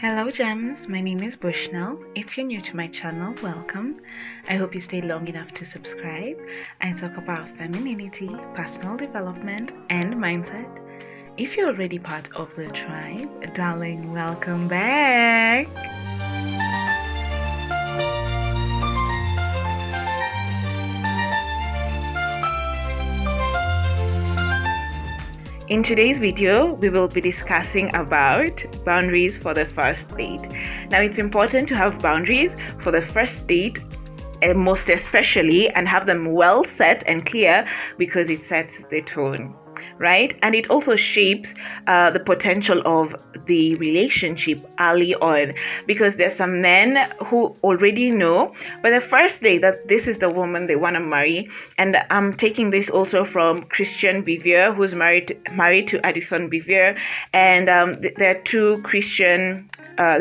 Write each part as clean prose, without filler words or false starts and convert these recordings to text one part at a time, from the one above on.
Hello gems, my name is Bushnell. If you're new to my channel, welcome. I hope you stay long enough to subscribe. I talk about femininity, personal development, and mindset. If you're already part of the tribe, darling, welcome back. In today's video, we will be discussing about boundaries for the first date. Now, it's important to have boundaries for the first date, most especially, and have them well set and clear because it sets the tone, right? And it also shapes the potential of the relationship early on, because there's some men who already know by the first day that this is the woman they want to marry. And I'm taking this also from Christian Bevere, who's married to Addison Bevere, and they're they're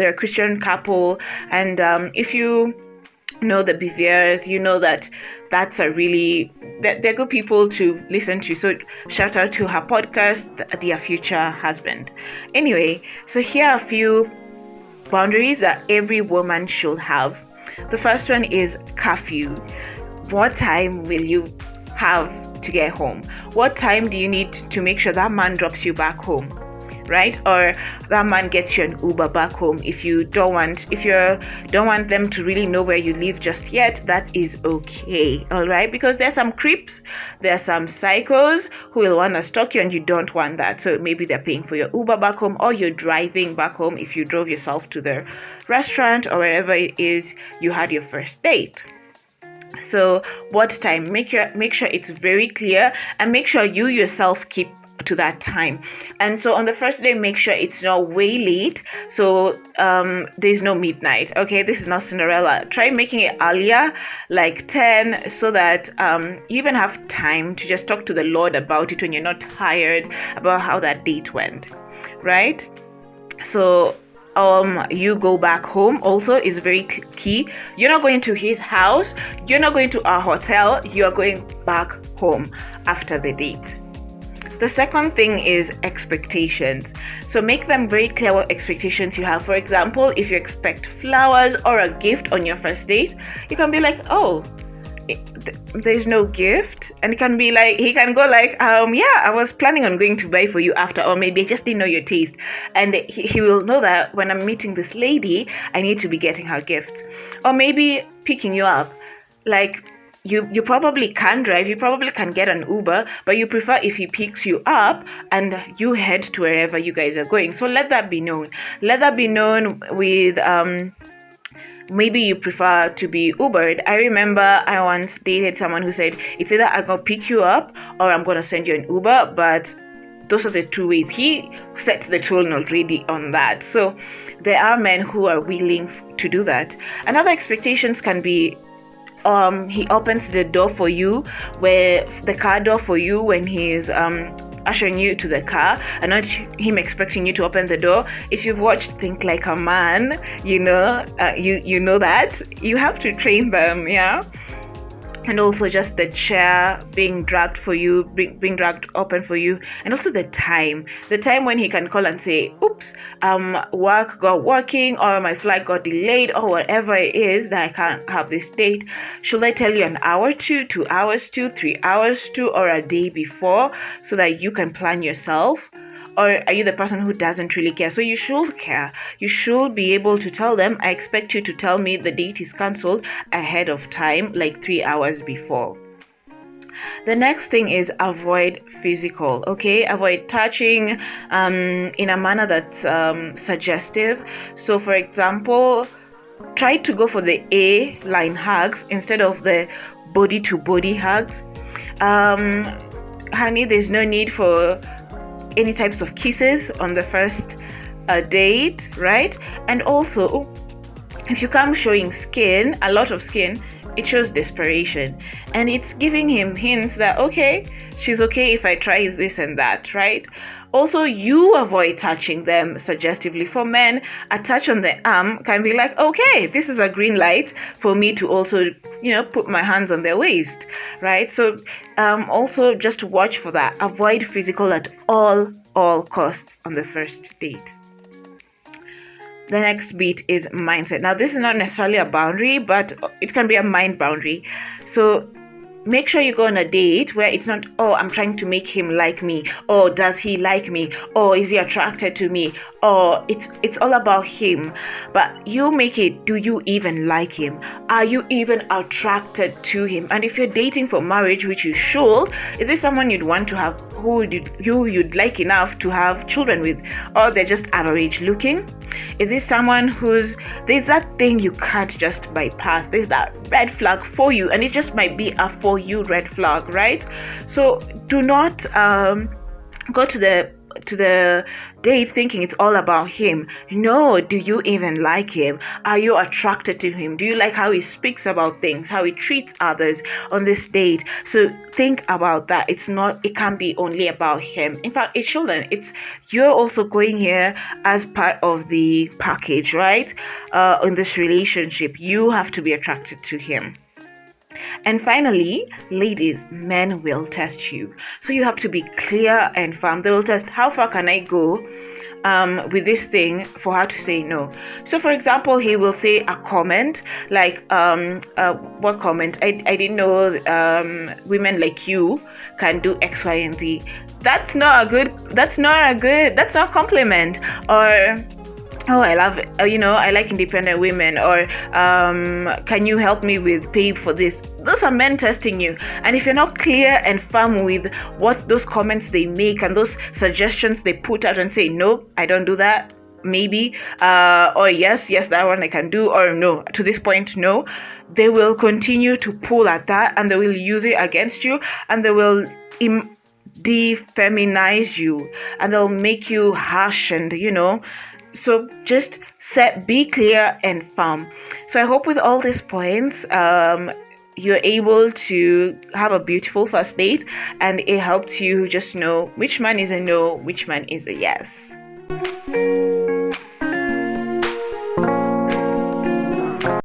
a Christian couple. And if you know the Beveres, you know that they're good people to listen to. So shout out to her podcast, Dear Future Husband. Anyway, so here are a few boundaries that every woman should have. The first one is curfew. What time will you have to get home? What time do you need to make sure that man drops you back home? Right? Or that man gets you an Uber back home. If you don't want them to really know where you live just yet, that is okay. All right? Because there's some creeps, there's some psychos who will want to stalk you, and you don't want that. So maybe they're paying for your Uber back home, or you're driving back home if you drove yourself to the restaurant or wherever it is you had your first date. So what time? Make sure it's very clear, and make sure you yourself keep to that time. And so on the first day, make sure it's not way late, so there's no midnight. Okay, this is not Cinderella. Try making it earlier, like 10, so that you even have time to just talk to the Lord about it when you're not tired about how that date went, right? So you go back home also is very key. You're not going to his house, you're not going to a hotel, you're going back home after the date. The second thing is expectations. So make them very clear what expectations you have. For example, if you expect flowers or a gift on your first date, you can be like, oh, there's no gift. And it can be like, he can go like, yeah, I was planning on going to buy for you after, or maybe I just didn't know your taste. And he will know that when I'm meeting this lady, I need to be getting her gift. Or maybe picking you up. Like, you probably can drive, you probably can get an Uber, but you prefer if he picks you up and you head to wherever you guys are going. So let that be known. Let that be known with maybe you prefer to be Ubered. I remember I once dated someone who said, it's either I'm gonna pick you up or I'm gonna send you an Uber, but those are the two ways. He sets the tone already on that. So there are men who are willing to do that. Another expectations can be he opens the door for you, where the car door for you, when he's ushering you to the car, and not him expecting you to open the door. If you've watched Think Like a Man, you know that you have to train them, yeah. And also just the chair being dragged for you, being dragged open for you, and also the time when he can call and say, oops, work got working, or my flight got delayed, or whatever it is that I can't have this date. Should I tell you an hour to 2 hours to 3 hours to, or a day before, so that you can plan yourself? Or are you the person who doesn't really care? So you should care. You should be able to tell them, I expect you to tell me the date is cancelled ahead of time, like 3 hours before. The next thing is avoid physical, okay? Avoid touching in a manner that's suggestive. So for example, try to go for the A-line hugs instead of the body-to-body hugs. Honey, there's no need for any types of kisses on the first date, right? And also, if you come showing skin, a lot of skin, it shows desperation, and it's giving him hints that, okay, she's okay if I try this and that, right? Also, you avoid touching them suggestively. For men, a touch on the arm can be like, okay, this is a green light for me to also, put my hands on their waist, right? So also just watch for that. Avoid physical at all costs on the first date. The next bit is mindset. Now, this is not necessarily a boundary, but it can be a mind boundary. So make sure you go on a date where it's not, oh, I'm trying to make him like me, or does he like me, or is he attracted to me, or it's all about him. But you make it, do you even like him? Are you even attracted to him? And if you're dating for marriage, which you should, is this someone you'd want to have, who you'd like enough to have children with, or they're just average looking? Is this someone there's that thing you can't just bypass? There's that red flag for you, and it just might be a for you red flag, right? So do not go to the date thinking it's all about him. No, do you even like him? Are you attracted to him? Do you like how he speaks about things, how he treats others on this date? So think about that. It can't be only about him. In fact, it shouldn't. You're also going here as part of the package, right? In this relationship, you have to be attracted to him. And finally, ladies, men will test you. So you have to be clear and firm. They will test, how far can I go with this thing for her to say no? So for example, he will say a comment like, what comment? I didn't know women like you can do X, Y, and Z. That's not a compliment. Or, oh, I love it. I like independent women. Or can you help me with pay for this? Those are men testing you. And if you're not clear and firm with what those comments they make and those suggestions they put out and say, no, I don't do that, maybe, or yes, that one I can do, or no, to this point, no, they will continue to pull at that, and they will use it against you, and they will defeminize you, and they'll make you harsh, and so just be clear and firm. So I hope with all these points, you're able to have a beautiful first date, and it helps you just know which man is a no, which man is a yes.